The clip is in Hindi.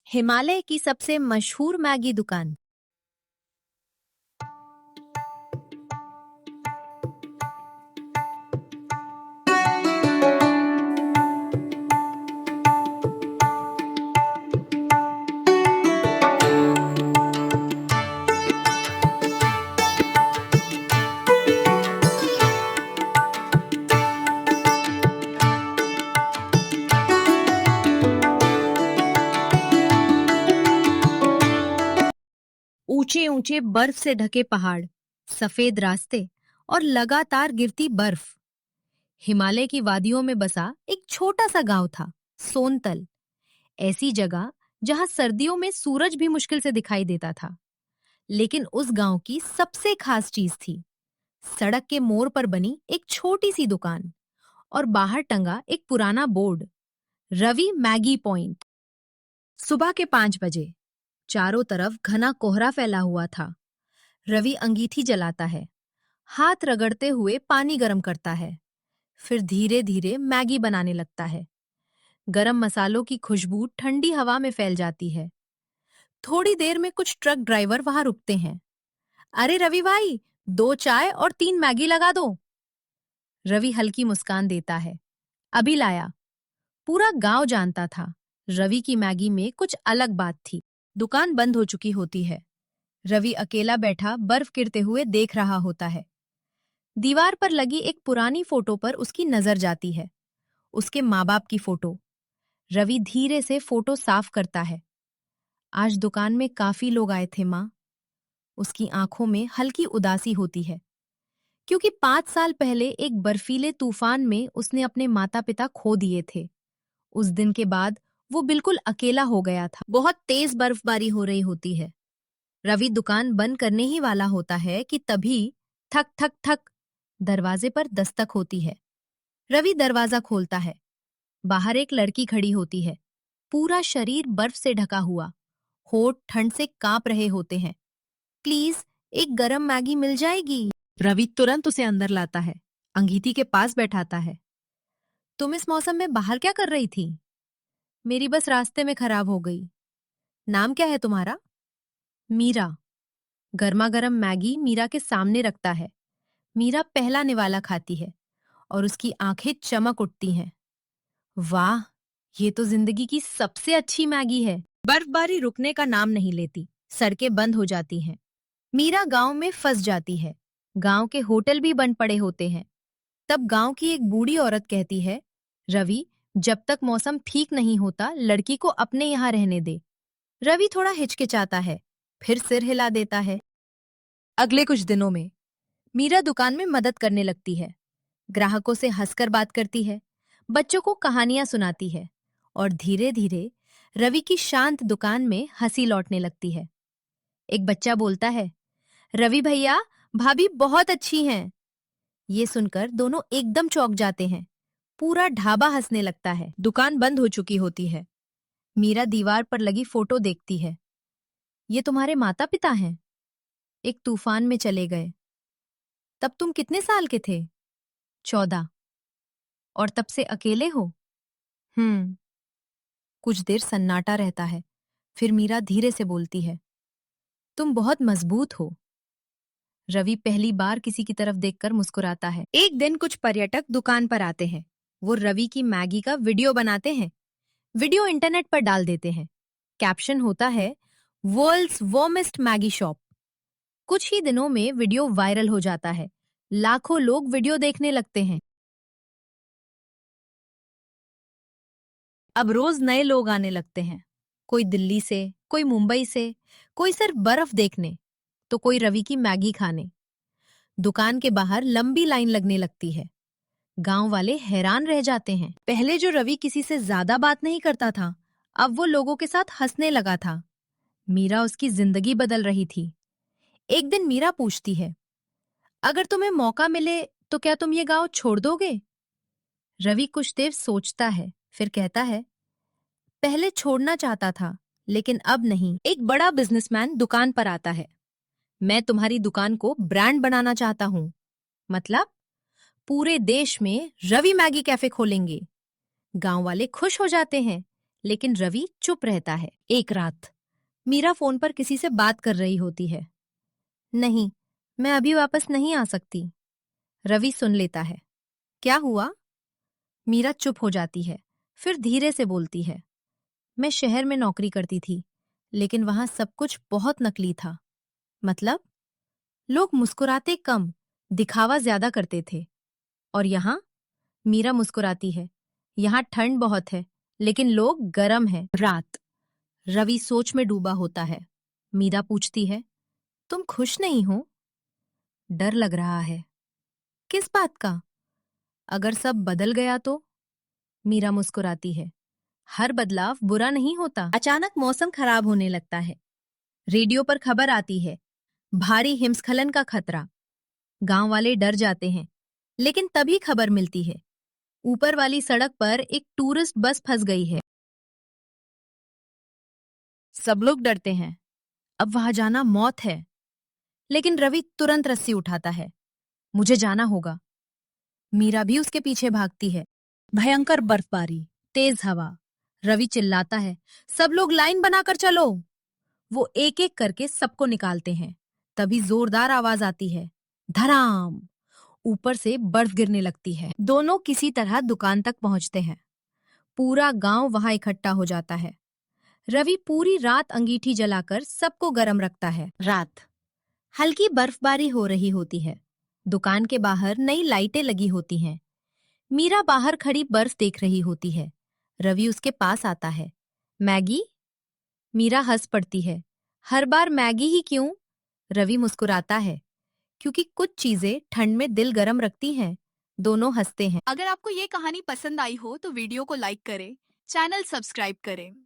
हिमालय की सबसे मशहूर मैगी दुकान। ऊंचे ऊंचे बर्फ से ढके पहाड़, सफेद रास्ते और लगातार गिरती बर्फ। हिमालय की वादियों में बसा एक छोटा सा गांव था, सोनतल। ऐसी जगह जहां सर्दियों में सूरज भी मुश्किल से दिखाई देता था। लेकिन उस गांव की सबसे खास चीज थी सड़क के मोड़ पर बनी एक छोटी सी दुकान और बाहर टंगा एक पुराना बोर्ड, रवि मैगी पॉइंट। सुबह के 5 बजे चारों तरफ घना कोहरा फैला हुआ था। रवि अंगीठी जलाता है, हाथ रगड़ते हुए पानी गर्म करता है, फिर धीरे धीरे मैगी बनाने लगता है। गरम मसालों की खुशबू ठंडी हवा में फैल जाती है। थोड़ी देर में कुछ ट्रक ड्राइवर वहां रुकते हैं। अरे रवि भाई, 2 चाय और 3 मैगी लगा दो। रवि हल्की मुस्कान देता है, अभी लाया। पूरा गांव जानता था रवि की मैगी में कुछ अलग बात थी। दुकान बंद हो चुकी होती है। रवि अकेला बैठा बर्फ गिरते हुए देख रहा होता है। दीवार पर लगी एक पुरानी फोटो पर उसकी नजर जाती है, उसके माँ बाप की फोटो। रवि धीरे से फोटो साफ करता है। आज दुकान में काफी लोग आए थे माँ। उसकी आंखों में हल्की उदासी होती है, क्योंकि 5 साल पहले एक बर्फीले तूफान में उसने अपने माता पिता खो दिए थे। उस दिन के बाद वो बिल्कुल अकेला हो गया था। बहुत तेज बर्फबारी हो रही होती है। रवि दुकान बंद करने ही वाला होता है कि तभी ठक ठक ठक दरवाजे पर दस्तक होती है। रवि दरवाजा खोलता है। बाहर एक लड़की खड़ी होती है, पूरा शरीर बर्फ से ढका हुआ, होठ ठंड से कांप रहे होते हैं। प्लीज, एक गरम मैगी मिल जाएगी? रवि तुरंत उसे अंदर लाता है, अंगीठी के पास बैठाता है। तुम इस मौसम में बाहर क्या कर रही थी? मेरी बस रास्ते में खराब हो गई। नाम क्या है तुम्हारा? मीरा। गर्मा गर्म मैगी मीरा के सामने रखता है। मीरा पहला निवाला खाती है और उसकी आंखें चमक उठती हैं। वाह, ये तो जिंदगी की सबसे अच्छी मैगी है। बर्फबारी रुकने का नाम नहीं लेती, सड़कें बंद हो जाती हैं। मीरा गांव में फंस जाती है। गांव के होटल भी बंद पड़े होते हैं। तब गांव की एक बूढ़ी औरत कहती है, रवि, जब तक मौसम ठीक नहीं होता लड़की को अपने यहाँ रहने दे। रवि थोड़ा हिचकिचाता है, फिर सिर हिला देता है। अगले कुछ दिनों में मीरा दुकान में मदद करने लगती है। ग्राहकों से हंसकर बात करती है, बच्चों को कहानियां सुनाती है और धीरे धीरे रवि की शांत दुकान में हंसी लौटने लगती है। एक बच्चा बोलता है, रवि भैया, भाभी बहुत अच्छी हैं। ये सुनकर दोनों एकदम चौंक जाते हैं। पूरा ढाबा हंसने लगता है। दुकान बंद हो चुकी होती है। मीरा दीवार पर लगी फोटो देखती है। ये तुम्हारे माता पिता हैं? एक तूफान में चले गए। तब तुम कितने साल के थे? 14। और तब से अकेले हो? हम्म। कुछ देर सन्नाटा रहता है, फिर मीरा धीरे से बोलती है, तुम बहुत मजबूत हो। रवि पहली बार किसी की तरफ देखकर मुस्कुराता है। एक दिन कुछ पर्यटक दुकान पर आते हैं। वो रवि की मैगी का वीडियो बनाते हैं। वीडियो इंटरनेट पर डाल देते हैं। कैप्शन होता है, वर्ल्ड्स वार्मेस्ट मैगी शॉप। कुछ ही दिनों में वीडियो वायरल हो जाता है। लाखों लोग वीडियो देखने लगते हैं। अब रोज नए लोग आने लगते हैं। कोई दिल्ली से, कोई मुंबई से, कोई सिर्फ बर्फ देखने, तो कोई रवि की मैगी खाने। दुकान के बाहर लंबी लाइन लगने लगती है। गांव वाले हैरान रह जाते हैं। पहले जो रवि किसी से ज्यादा बात नहीं करता था, अब वो लोगों के साथ हंसने लगा था। मीरा उसकी जिंदगी बदल रही थी। एक दिन मीरा पूछती है, अगर तुम्हें मौका मिले तो क्या तुम ये गांव छोड़ दोगे? रवि कुछ देर सोचता है, फिर कहता है, पहले छोड़ना चाहता था, लेकिन अब नहीं। एक बड़ा बिजनेसमैन दुकान पर आता है। मैं तुम्हारी दुकान को ब्रांड बनाना चाहता हूँ। मतलब? पूरे देश में रवि मैगी कैफे खोलेंगे। गांव वाले खुश हो जाते हैं, लेकिन रवि चुप रहता है। एक रात मीरा फोन पर किसी से बात कर रही होती है। नहीं, मैं अभी वापस नहीं आ सकती। रवि सुन लेता है। क्या हुआ? मीरा चुप हो जाती है, फिर धीरे से बोलती है, मैं शहर में नौकरी करती थी, लेकिन वहां सब कुछ बहुत नकली था। मतलब? लोग मुस्कुराते कम, दिखावा ज्यादा करते थे। और यहाँ? मीरा मुस्कुराती है। यहाँ ठंड बहुत है, लेकिन लोग गरम हैं। रात रवि सोच में डूबा होता है। मीरा पूछती है, तुम खुश नहीं हो? डर लग रहा है। किस बात का? अगर सब बदल गया तो? मीरा मुस्कुराती है। हर बदलाव बुरा नहीं होता। अचानक मौसम खराब होने लगता है। रेडियो पर खबर आती है, भारी हिमस्खलन का खतरा। गांव वाले डर जाते हैं, लेकिन तभी खबर मिलती है, ऊपर वाली सड़क पर एक टूरिस्ट बस फंस गई है। सब लोग डरते हैं, अब वहां जाना मौत है। लेकिन रवि तुरंत रस्सी उठाता है। मुझे जाना होगा। मीरा भी उसके पीछे भागती है। भयंकर बर्फबारी, तेज हवा। रवि चिल्लाता है, सब लोग लाइन बनाकर चलो। वो एक एक करके सबको निकालते हैं। तभी जोरदार आवाज आती है, धड़ाम। ऊपर से बर्फ गिरने लगती है। दोनों किसी तरह दुकान तक पहुंचते हैं। पूरा गांव वहां इकट्ठा हो जाता है। रवि पूरी रात अंगीठी जलाकर सबको गर्म रखता है। रात हल्की बर्फबारी हो रही होती है। दुकान के बाहर नई लाइटें लगी होती हैं। मीरा बाहर खड़ी बर्फ देख रही होती है। रवि उसके पास आता है। मैगी? मीरा हंस पड़ती है। हर बार मैगी ही क्यों? रवि मुस्कुराता है, क्योंकि कुछ चीजें ठंड में दिल गरम रखती हैं। दोनों हंसते हैं। अगर आपको ये कहानी पसंद आई हो तो वीडियो को लाइक करें, चैनल सब्सक्राइब करें